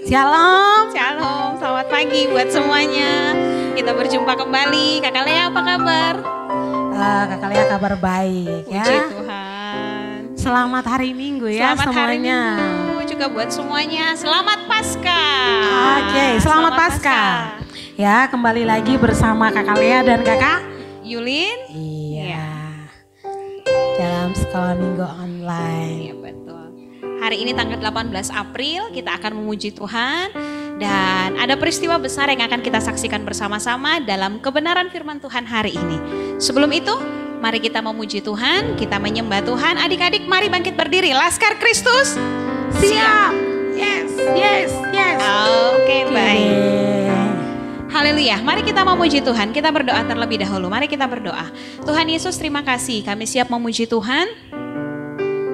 Shalom. Shalom, selamat pagi buat semuanya. Kita berjumpa kembali. Kakak Lea apa kabar? Kakak Lea kabar baik ya. Puji Tuhan. Selamat hari Minggu ya Selamat semuanya. hari Minggu juga buat semuanya. Selamat Paskah. Oke, selamat Paskah. Ya, kembali lagi bersama Kakak Lea dan Kakak Yulin. Iya. Dalam sekolah minggu online. Iya betul. Hari ini tanggal 18 April kita akan memuji Tuhan. Dan ada peristiwa besar yang akan kita saksikan bersama-sama dalam kebenaran firman Tuhan hari ini. Sebelum itu, mari kita memuji Tuhan, kita menyembah Tuhan. Adik-adik mari bangkit berdiri. Laskar Kristus siap. Yes, yes, yes. Oke, baik. Haleluya, mari kita memuji Tuhan. Kita berdoa terlebih dahulu. Mari kita berdoa. Tuhan Yesus, terima kasih. Kami siap memuji Tuhan.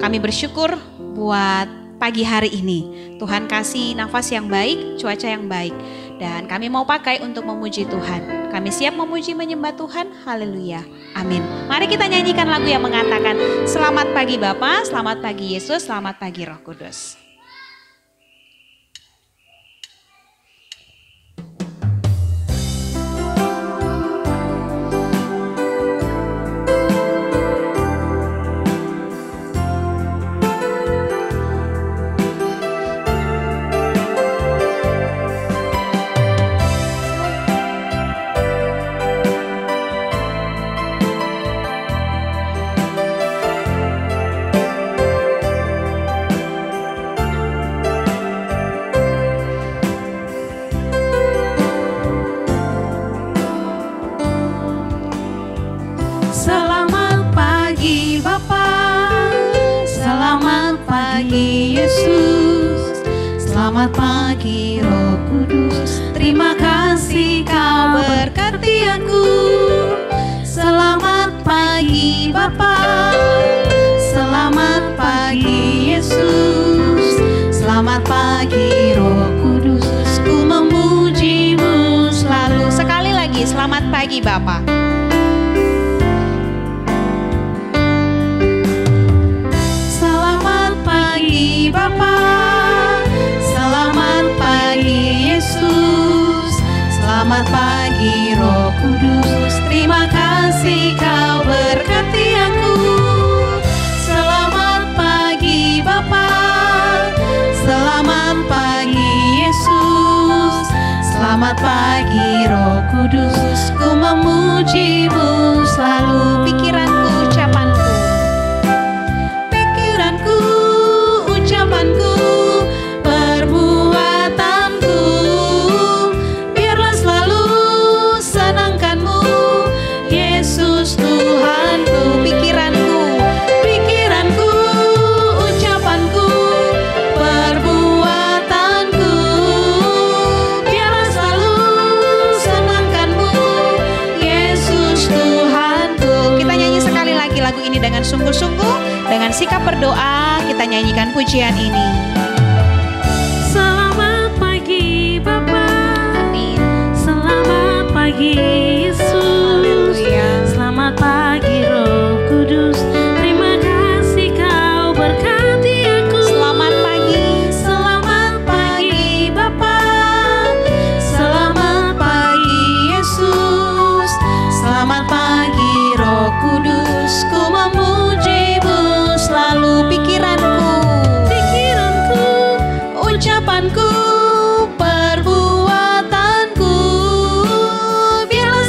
Kami bersyukur buat pagi hari ini. Tuhan kasih nafas yang baik, cuaca yang baik. Dan kami mau pakai untuk memuji Tuhan. Kami siap memuji menyembah Tuhan. Haleluya. Amin. Mari kita nyanyikan lagu yang mengatakan, selamat pagi Bapa, selamat pagi Yesus, selamat pagi Roh Kudus. Selamat pagi Roh Kudus, terima kasih kau berkati aku. Selamat pagi Bapa, selamat pagi Yesus, selamat pagi Roh Kudus, ku memujimu selalu. Sekali lagi, selamat pagi Bapa. Selamat pagi Bapa, selamat pagi Yesus, selamat pagi Roh Kudus, terima kasih kau berkati aku. Selamat pagi Bapa, selamat pagi Yesus, selamat pagi Roh Kudus, ku memujimu selalu. Pikiranku, ucapanku, ucapanku, perbuatanku, biarlah selalu senangkanmu, Yesus Tuhanku. Pikiranku, ucapanku, perbuatanku, biarlah selalu senangkanmu, Yesus Tuhanku. Kita nyanyi sekali lagi lagu ini dengan sungguh-sungguh, dengan sikap berdoa, kita nyanyikan pujian ini. Selamat pagi Bapa, Amin. selamat pagi Yesus, Haleluya. selamat pagi Roh Kudus, terima kasih kau berkati aku. Selamat pagi. Selamat pagi Bapa, selamat pagi Yesus, selamat pagi Roh Kudus, ku memujimu selalu. Pikiranku, ucapanku, perbuatanku, biarlah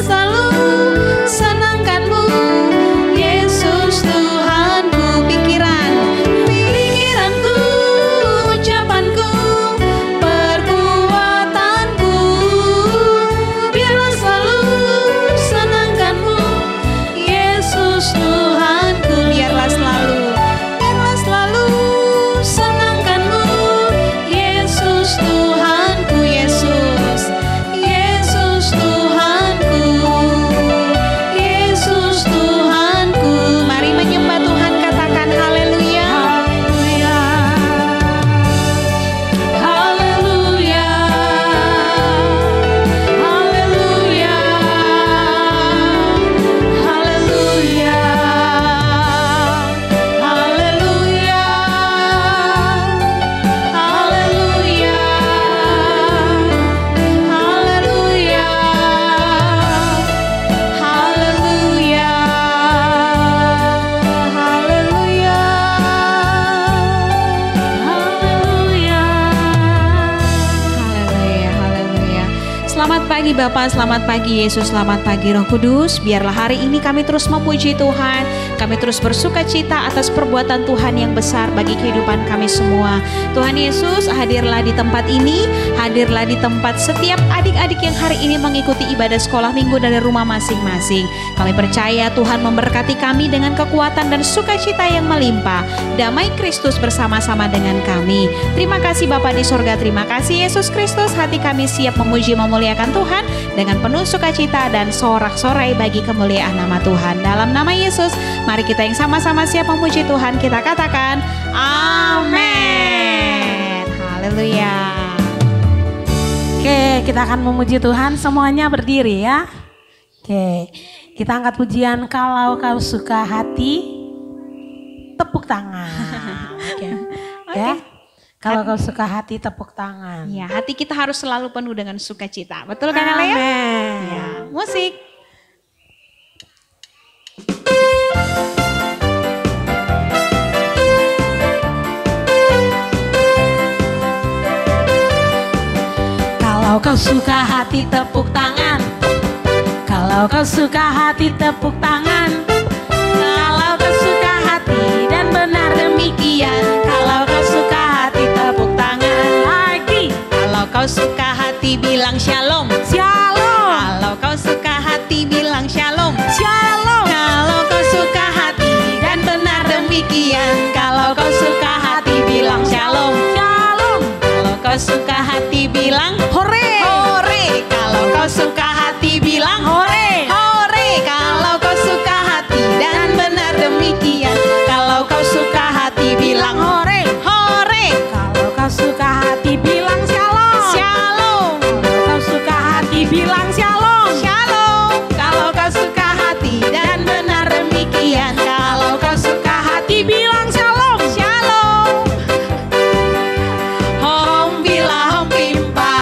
Selamat pagi Bapak, selamat pagi Yesus, selamat pagi Roh Kudus. Biarlah hari ini kami terus memuji Tuhan, kami terus bersuka cita atas perbuatan Tuhan yang besar bagi kehidupan kami semua. Tuhan Yesus, hadirlah di tempat ini, hadirlah di tempat setiap adik-adik yang hari ini mengikuti ibadah sekolah minggu dari rumah masing-masing. Kami percaya Tuhan memberkati kami dengan kekuatan dan sukacita yang melimpah. Damai Kristus bersama-sama dengan kami. Terima kasih Bapa di sorga, terima kasih Yesus Kristus. Hati kami siap memuji memuliakan Tuhan dengan penuh sukacita dan sorak-sorai bagi kemuliaan nama Tuhan. Dalam nama Yesus, mari kita yang sama-sama siap memuji Tuhan, kita katakan amin. Haleluya. Oke, kita akan memuji Tuhan, semuanya berdiri ya. Oke, kita angkat pujian kalau kau suka hati, tepuk tangan. Oke. Ya. Kalau kau suka hati, tepuk tangan. Ya, hati kita harus selalu penuh dengan sukacita. Betul kan Lea? Ya, musik. Kalau kau suka hati, tepuk tangan. Kalau kau suka hati, tepuk tangan. Kalau kau suka hati dan benar demikian. Kalau kau suka hati, tepuk tangan lagi. Kalau kau suka hati, bilang shalom. Shalom. Kalau kau suka hati, bilang shalom. Shalom. Kalau kau suka hati dan benar demikian. Kalau kau suka hati, bilang shalom. Shalom. Kalau kau suka hati, bilang hore. hore. Kalau kau suka hati, bilang Hore. hore. Kalau kau suka hati dan benar demikian. Kalau kau suka hati, bilang hore. hore. Kalau kau suka hati, bilang shalom. Shalom. Kalau kau suka hati, bilang shalom. Shalom. Kalau kau suka hati dan benar demikian. Kalau kau suka hati, bilang shalom. shalom. Hom bila hom pimpa,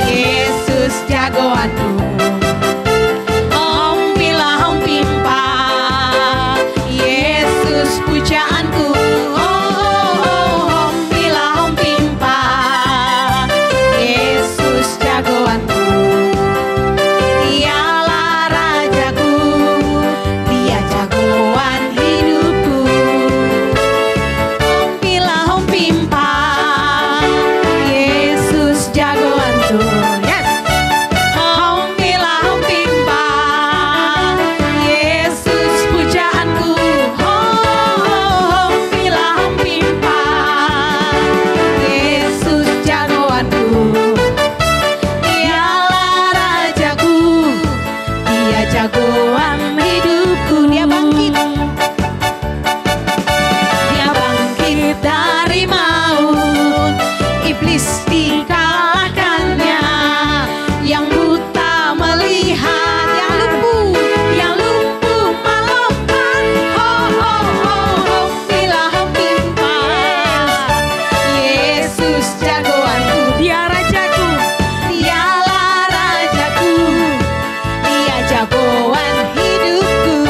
Yesus jagoanku. Hom bila hom pimpa, Yesus pujaanku. Hom bila hom pimpa, Yesus jagoanku. Dialah rajaku, dia jagoan hidupku. Hom bila hom pimpa, Yesus jagoanku. Yes. Hom bila hom pimpa, Yesus pujaanku. Hom bila hom pimpa, Yesus jagoanku. Dialah rajaku, dia jagoan hidupku. Dia bangkit, dia bangkit dari maut, iblis dikalahkannya. Yang buta melihat, yang lumpuh melompat. Oh oh oh, bila hom pimpa, Yesus jagoanku. Dia rajaku. Dialah rajaku, dia jagoan hidupku.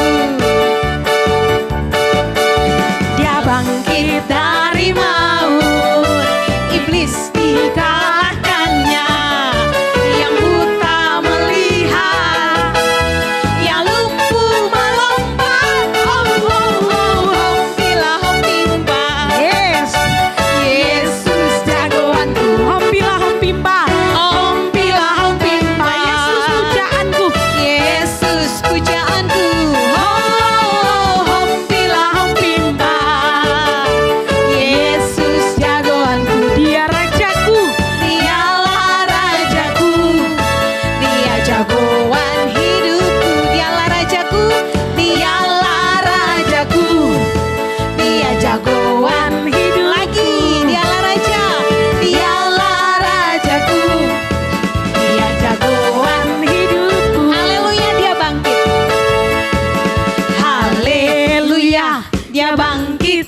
Dia bangkit dari maut, iblis dikalahkannya. Yang buta melihat, yang lumpuh melompat. Oh oh oh, bila hom pimpa, Yes. Yesus jagoanku. Hom bila hom pimpa. Om bila hom pimpa, Yesus pujaanku. Yesus pujaanku. Oh, om bila hom pimpa, Yesus jagoanku. Dia rajaku. Dialah rajaku, dia jagoan hidupku. Dialah rajaku, dialah rajaku, dia jagoan hidup. Lagi, dialah raja, dialah rajaku, dia jagoan hidupku. Haleluya, dia bangkit. Haleluya, dia bangkit.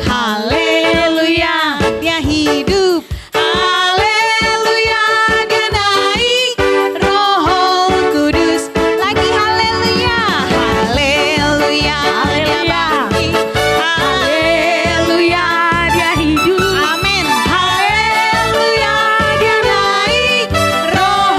Haleluya, dia hidup. Haleluya, dia naik. Roh Kudus. Lagi haleluya. Haleluya, dia bangkit. Haleluya, dia hidup. Amin. Haleluya, dia naik. Roh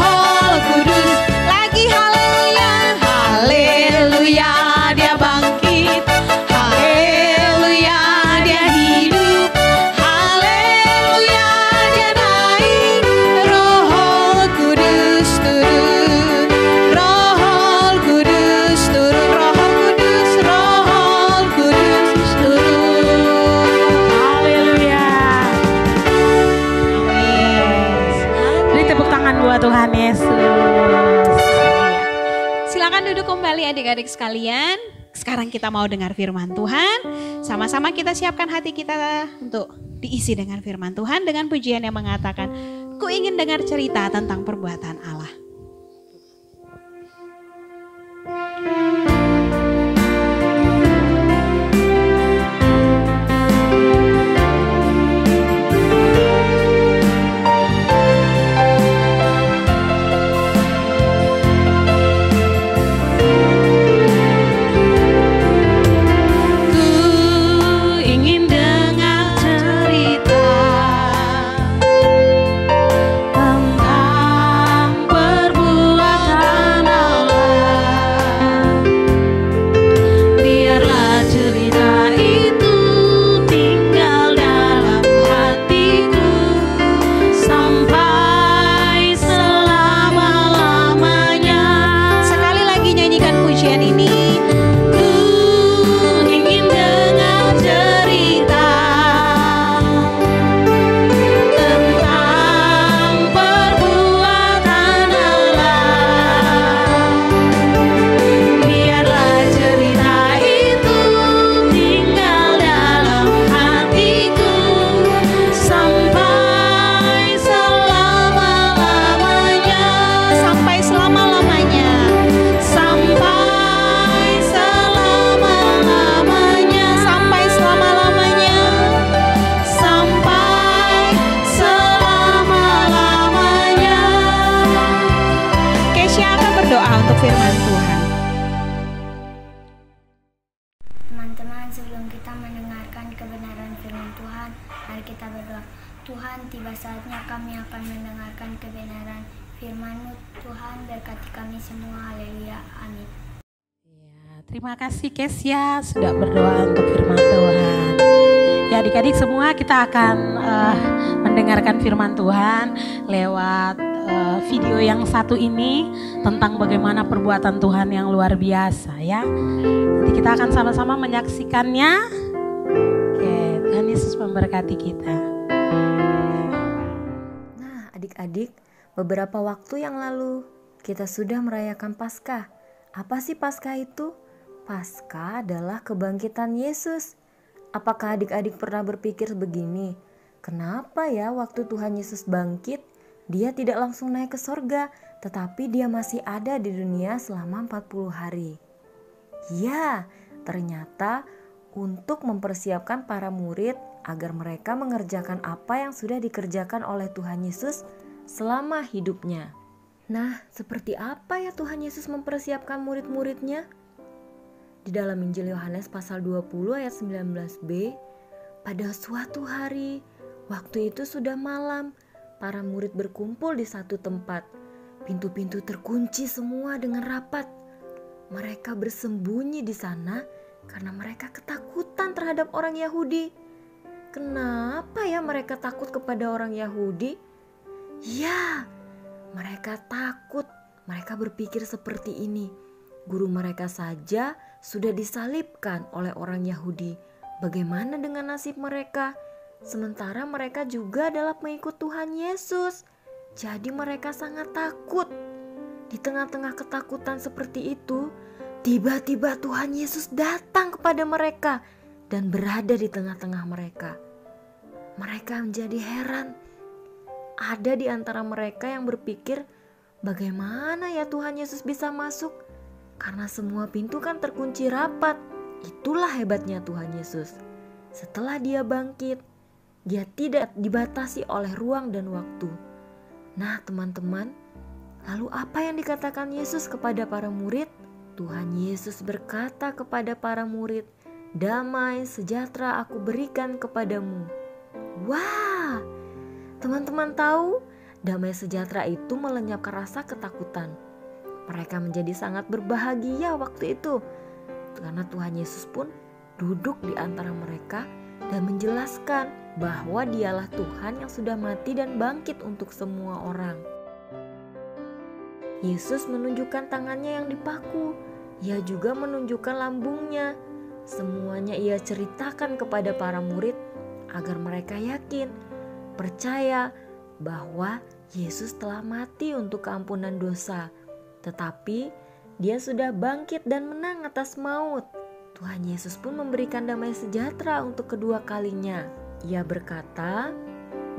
Tuhan Yesus. Silakan duduk kembali adik-adik sekalian. Sekarang kita mau dengar firman Tuhan. Sama-sama kita siapkan hati kita untuk diisi dengan firman Tuhan dengan pujian yang mengatakan, "Ku ingin dengar cerita tentang perbuatan Allah." Terima kasih Kesia sudah berdoa untuk firman Tuhan. Ya adik-adik semua, kita akan mendengarkan firman Tuhan lewat video yang satu ini tentang bagaimana perbuatan Tuhan yang luar biasa ya. Nanti kita akan sama-sama menyaksikannya. Oke, Tuhan Yesus memberkati kita. Nah adik-adik, beberapa waktu yang lalu kita sudah merayakan Paskah. Apa sih Paskah itu? Paskah adalah kebangkitan Yesus. Apakah adik-adik pernah berpikir begini? Kenapa ya waktu Tuhan Yesus bangkit, dia tidak langsung naik ke sorga, tetapi dia masih ada di dunia selama 40 hari? Ya, ternyata untuk mempersiapkan para murid agar mereka mengerjakan apa yang sudah dikerjakan oleh Tuhan Yesus selama hidupnya. Nah, seperti apa ya Tuhan Yesus mempersiapkan murid-muridnya? Di dalam Injil Yohanes pasal 20 ayat 19b, pada suatu hari, waktu itu sudah malam, para murid berkumpul di satu tempat. Pintu-pintu terkunci semua dengan rapat. Mereka bersembunyi di sana karena mereka ketakutan terhadap orang Yahudi. Kenapa ya mereka takut kepada orang Yahudi? Ya, mereka takut. Mereka berpikir seperti ini. Guru mereka saja sudah disalibkan oleh orang Yahudi. Bagaimana dengan nasib mereka? Sementara mereka juga adalah pengikut Tuhan Yesus. Jadi mereka sangat takut. Di tengah-tengah ketakutan seperti itu, tiba-tiba Tuhan Yesus datang kepada mereka dan berada di tengah-tengah mereka. Mereka menjadi heran. Ada di antara mereka yang berpikir, bagaimana ya Tuhan Yesus bisa masuk? Karena semua pintu kan terkunci rapat. Itulah hebatnya Tuhan Yesus. Setelah dia bangkit, dia tidak dibatasi oleh ruang dan waktu. Nah teman-teman, lalu apa yang dikatakan Yesus kepada para murid? Tuhan Yesus berkata kepada para murid, "Damai sejahtera aku berikan kepadamu." Wah, teman-teman tahu, damai sejahtera itu melenyapkan rasa ketakutan. Mereka menjadi sangat berbahagia waktu itu, karena Tuhan Yesus pun duduk di antara mereka dan menjelaskan bahwa dialah Tuhan yang sudah mati dan bangkit untuk semua orang. Yesus menunjukkan tangannya yang dipaku. Ia juga menunjukkan lambungnya. Semuanya ia ceritakan kepada para murid agar mereka yakin, percaya bahwa Yesus telah mati untuk keampunan dosa, tetapi Dia sudah bangkit dan menang atas maut. Tuhan Yesus pun memberikan damai sejahtera untuk kedua kalinya. Ia berkata,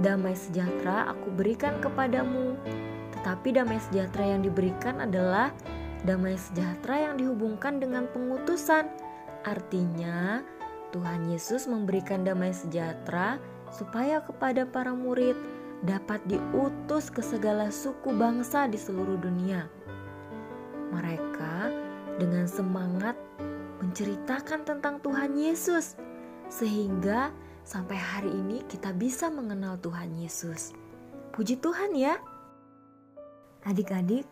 "Damai sejahtera aku berikan kepadamu." Tetapi damai sejahtera yang diberikan adalah damai sejahtera yang dihubungkan dengan pengutusan. Artinya, Tuhan Yesus memberikan damai sejahtera supaya kepada para murid dapat diutus ke segala suku bangsa di seluruh dunia. Mereka dengan semangat menceritakan tentang Tuhan Yesus, sehingga sampai hari ini kita bisa mengenal Tuhan Yesus. Puji Tuhan ya. Adik-adik,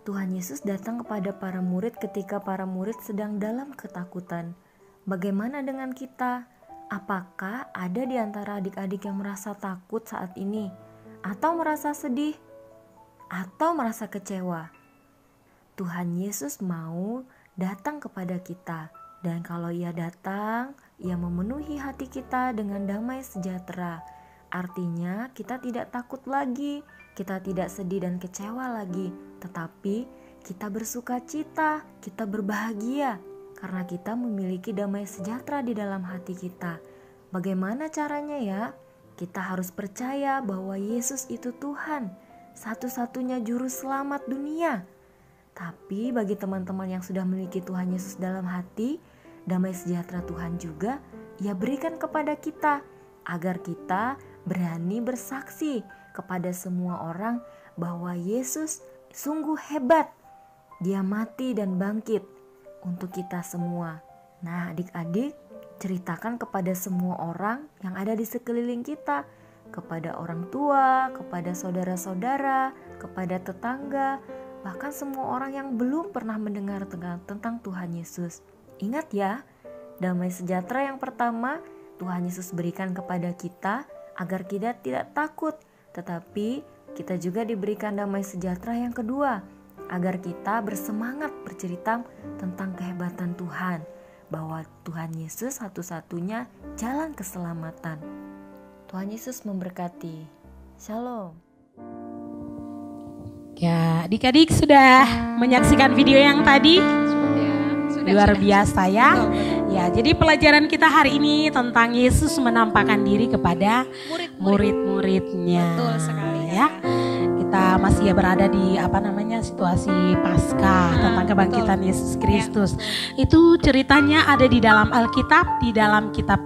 Tuhan Yesus datang kepada para murid ketika para murid sedang dalam ketakutan. Bagaimana dengan kita? Apakah ada di antara adik-adik yang merasa takut saat ini? Atau merasa sedih? Atau merasa kecewa? Tuhan Yesus mau datang kepada kita. Dan kalau Ia datang, Ia memenuhi hati kita dengan damai sejahtera. Artinya kita tidak takut lagi, kita tidak sedih dan kecewa lagi, tetapi kita bersuka cita, kita berbahagia karena kita memiliki damai sejahtera di dalam hati kita. Bagaimana caranya ya? Kita harus percaya bahwa Yesus itu Tuhan, satu-satunya juru selamat dunia. Tapi bagi teman-teman yang sudah memiliki Tuhan Yesus dalam hati, damai sejahtera Tuhan juga Ia berikan kepada kita, agar kita berani bersaksi kepada semua orang bahwa Yesus sungguh hebat. Dia mati dan bangkit untuk kita semua. Nah, adik-adik, ceritakan kepada semua orang yang ada di sekeliling kita, kepada orang tua, kepada saudara-saudara, kepada tetangga, bahkan semua orang yang belum pernah mendengar tentang Tuhan Yesus. Ingat ya, damai sejahtera yang pertama Tuhan Yesus berikan kepada kita agar kita tidak takut, tetapi kita juga diberikan damai sejahtera yang kedua agar kita bersemangat bercerita tentang kehebatan Tuhan, bahwa Tuhan Yesus satu-satunya jalan keselamatan. Tuhan Yesus memberkati. Shalom. Ya, adik-adik sudah menyaksikan video yang tadi? Luar biasa ya. Ya, jadi pelajaran kita hari ini tentang Yesus menampakkan diri kepada murid-muridnya. Betul sekali ya. Kita masih berada di situasi Paskah tentang kebangkitan Yesus Kristus. Itu ceritanya ada di dalam Alkitab, di dalam kitab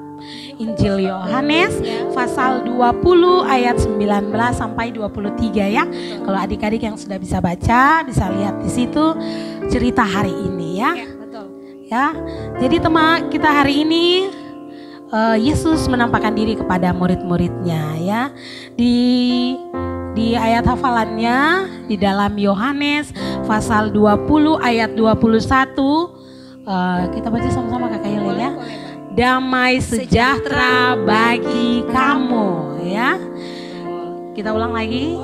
Injil Yohanes pasal 20 ayat 19 sampai 23 ya. Kalau adik-adik yang sudah bisa baca, bisa lihat di situ cerita hari ini ya. Ya, jadi tema kita hari ini Yesus menampakkan diri kepada murid-muridnya ya. Di ayat hafalannya di dalam Yohanes pasal 20 ayat 21 kita baca sama-sama Kakak Yelin ya. Damai sejahtera bagi kamu ya. Kita ulang lagi.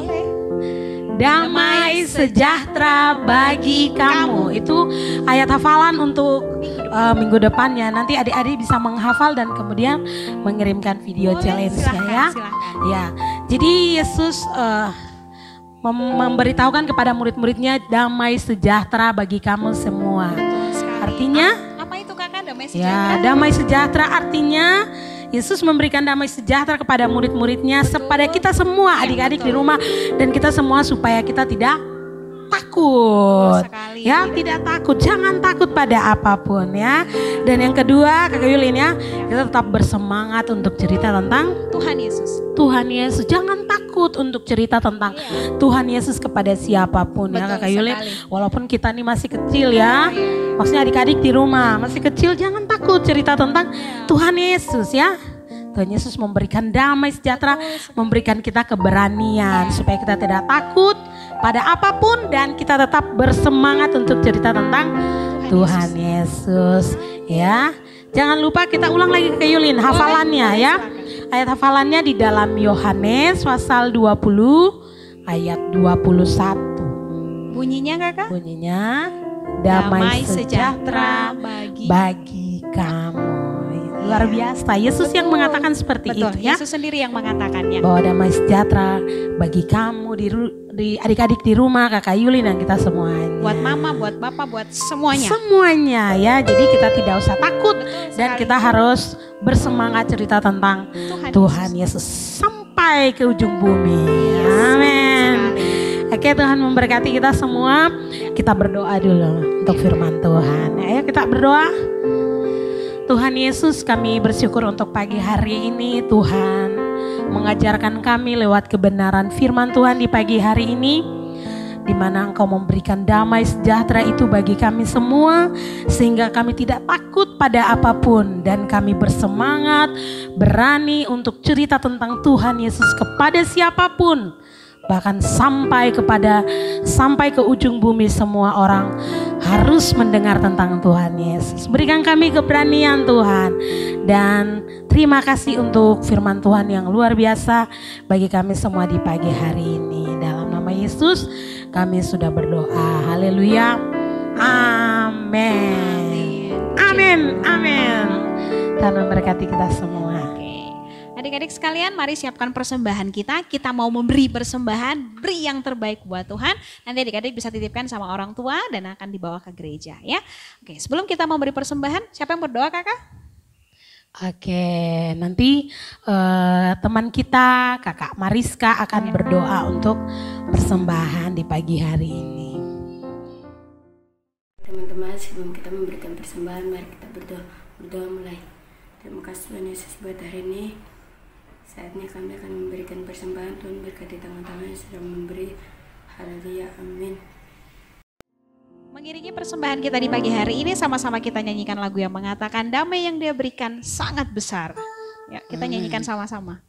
Damai sejahtera bagi kamu. Itu ayat hafalan untuk minggu depannya. Nanti adik-adik bisa menghafal dan kemudian mengirimkan video challenge-nya ya. Ya. Jadi Yesus memberitahukan kepada murid-muridnya damai sejahtera bagi kamu semua. Artinya apa itu Kakak damai sejahtera? Ya, damai sejahtera artinya Yesus memberikan damai sejahtera kepada murid-muridnya, kepada kita semua adik-adik di rumah, dan kita semua supaya kita tidak takut. Ya, tidak takut. Jangan takut pada apapun ya. Dan yang kedua, Kakak Yulin ya, kita tetap bersemangat untuk cerita tentang Tuhan Yesus. Tuhan Yesus. Jangan takut untuk cerita tentang Tuhan Yesus kepada siapapun. Betul ya Kakak Yulin. sekali. Walaupun kita ini masih kecil ya. Maksudnya adik-adik di rumah masih kecil, jangan takut cerita tentang Tuhan Yesus ya. Tuhan Yesus memberikan damai sejahtera, memberikan kita keberanian supaya kita tidak takut pada apapun dan kita tetap bersemangat untuk cerita tentang Tuhan Yesus ya. Jangan lupa kita ulang lagi ke Yulin hafalannya ya. Ayat hafalannya di dalam Yohanes pasal 20 ayat 21. Bunyinya Kakak? Bunyinya damai sejahtera bagi kamu. luar biasa. Yesus yang mengatakan seperti Betul, itu ya. Yesus sendiri yang mengatakannya. Bahwa damai sejahtera bagi kamu di adik-adik di rumah, Kakak Yuli dan kita semuanya. Buat mama, buat bapak, buat semuanya. Semuanya ya. Jadi kita tidak usah takut dan sekali. kita harus bersemangat cerita tentang Tuhan Yesus sampai ke ujung bumi. Amin. Oke, Tuhan memberkati kita semua. Kita berdoa dulu untuk firman Tuhan. Ayo kita berdoa. Tuhan Yesus, kami bersyukur untuk pagi hari ini. Tuhan mengajarkan kami lewat kebenaran firman Tuhan di pagi hari ini, di mana Engkau memberikan damai sejahtera itu bagi kami semua, sehingga kami tidak takut pada apapun dan kami bersemangat, berani untuk cerita tentang Tuhan Yesus kepada siapapun, bahkan sampai ke ujung bumi. Semua orang harus mendengar tentang Tuhan Yesus. Berikan kami keberanian Tuhan, dan terima kasih untuk firman Tuhan yang luar biasa bagi kami semua di pagi hari ini. Dalam nama Yesus kami sudah berdoa. Haleluya. Amin. Amin. Amin. Tuhan memberkati kita semua. Adik-adik sekalian, mari siapkan persembahan kita. Kita mau memberi persembahan, beri yang terbaik buat Tuhan. Nanti adik-adik bisa titipkan sama orang tua dan akan dibawa ke gereja ya. Oke, sebelum kita memberi persembahan, siapa yang berdoa Kakak? Oke, nanti teman kita Kakak Mariska akan berdoa untuk persembahan di pagi hari ini. Teman-teman, sebelum kita memberikan persembahan, mari kita berdoa mulai. Terima kasih Tuhan Yesus buat hari ini. Saatnya kami akan memberikan persembahan. Tuhan berkati tangan-tangan yang sudah memberi. Haleluya, amin. Mengiringi persembahan kita di pagi hari ini, sama-sama kita nyanyikan lagu yang mengatakan damai yang Dia berikan sangat besar. Ya, kita nyanyikan sama-sama.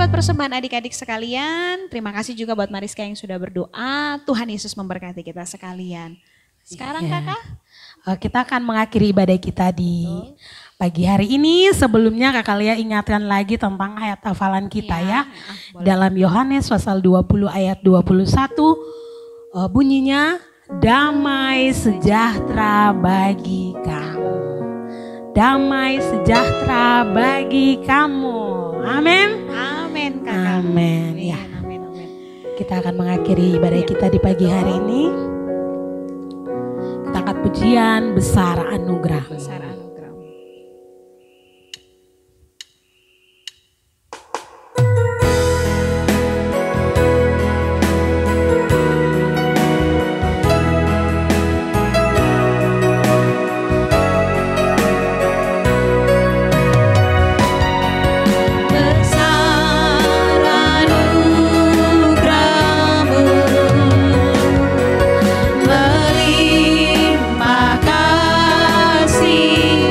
Persembahan adik-adik sekalian, terima kasih juga buat Mariska yang sudah berdoa. Tuhan Yesus memberkati kita sekalian. Sekarang Kakak, kita akan mengakhiri ibadah kita di pagi hari ini. Sebelumnya Kakak Lia ingatkan lagi tentang ayat hafalan kita ya. Dalam Yohanes pasal 20 ayat 21 bunyinya, damai sejahtera bagi kamu. Damai sejahtera bagi kamu. Amin. Amin Kakak. Amin. Ya. Amin, amin. Kita akan mengakhiri ibadah kita di pagi hari ini. Kita angkat pujian besar anugerah. Besar anugerah. Melimpah kasih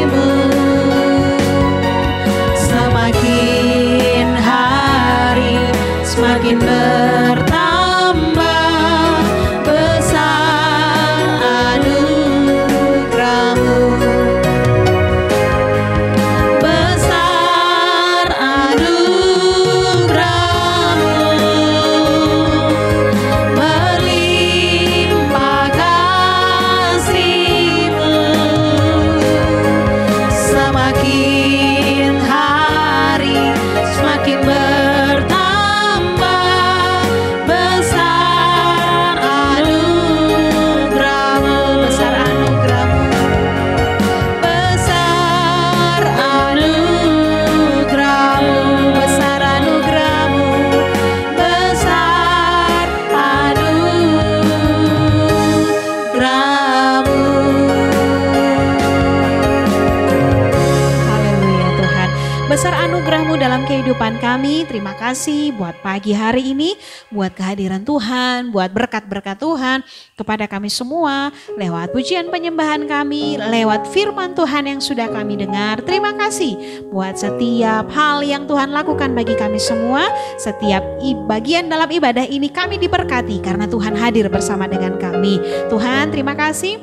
kehidupan kami. Terima kasih buat pagi hari ini, buat kehadiran Tuhan, buat berkat-berkat Tuhan kepada kami semua, lewat pujian penyembahan kami, lewat firman Tuhan yang sudah kami dengar. Terima kasih buat setiap hal yang Tuhan lakukan bagi kami semua. Setiap bagian dalam ibadah ini kami diberkati karena Tuhan hadir bersama dengan kami. Tuhan, terima kasih.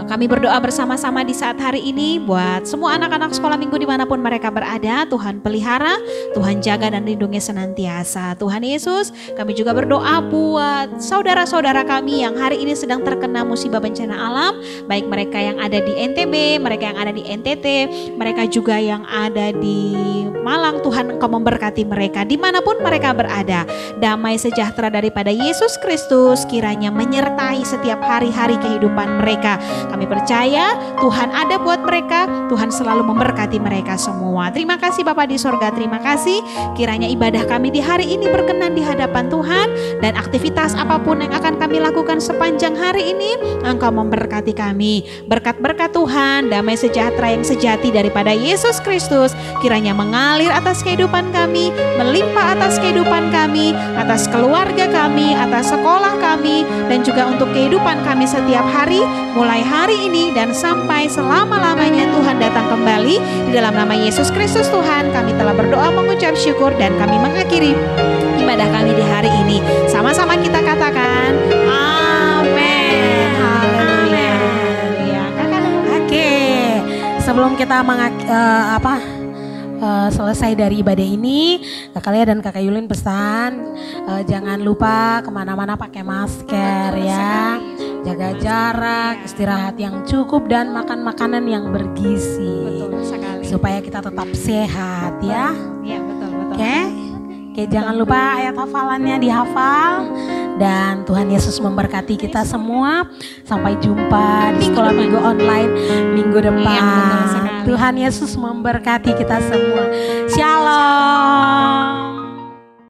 Kami berdoa bersama-sama di saat hari ini buat semua anak-anak sekolah minggu dimanapun mereka berada. Tuhan pelihara, Tuhan jaga dan lindungi senantiasa. Tuhan Yesus, kami juga berdoa buat saudara-saudara kami yang hari ini sedang terkena musibah bencana alam, baik mereka yang ada di NTB, mereka yang ada di NTT, mereka juga yang ada di Malang. Tuhan, Engkau memberkati mereka dimanapun mereka berada. Damai sejahtera daripada Yesus Kristus kiranya menyertai setiap hari-hari kehidupan mereka. Kami percaya Tuhan ada buat mereka, Tuhan selalu memberkati mereka semua. Terima kasih Bapa di sorga, terima kasih. Kiranya ibadah kami di hari ini berkenan di hadapan Tuhan, dan aktivitas apapun yang akan kami lakukan sepanjang hari ini, Engkau memberkati kami. Berkat-berkat Tuhan, damai sejahtera yang sejati daripada Yesus Kristus kiranya mengalir atas kehidupan kami, melimpah atas kehidupan kami, atas keluarga kami, atas sekolah kami, dan juga untuk kehidupan kami setiap hari, mulai hari ini dan sampai selama-lamanya Tuhan datang kembali. Di dalam nama Yesus Kristus Tuhan kami telah berdoa mengucap syukur, dan kami mengakhiri ibadah kami di hari ini. Sama-sama kita katakan amin. Haleluya. Oke, sebelum kita selesai dari ibadah ini, Kakak Lea dan Kakak Yulin pesan jangan lupa kemana-mana pakai masker ya, jaga jarak, istirahat yang cukup, dan makan makanan yang bergizi. Betul sekali. Supaya kita tetap sehat ya. Iya, betul. Oke, jangan lupa ayat hafalannya dihafal, dan Tuhan Yesus memberkati kita semua. Sampai jumpa di sekolah minggu online minggu depan. Iya, betul sekali. Tuhan Yesus memberkati kita semua. Shalom.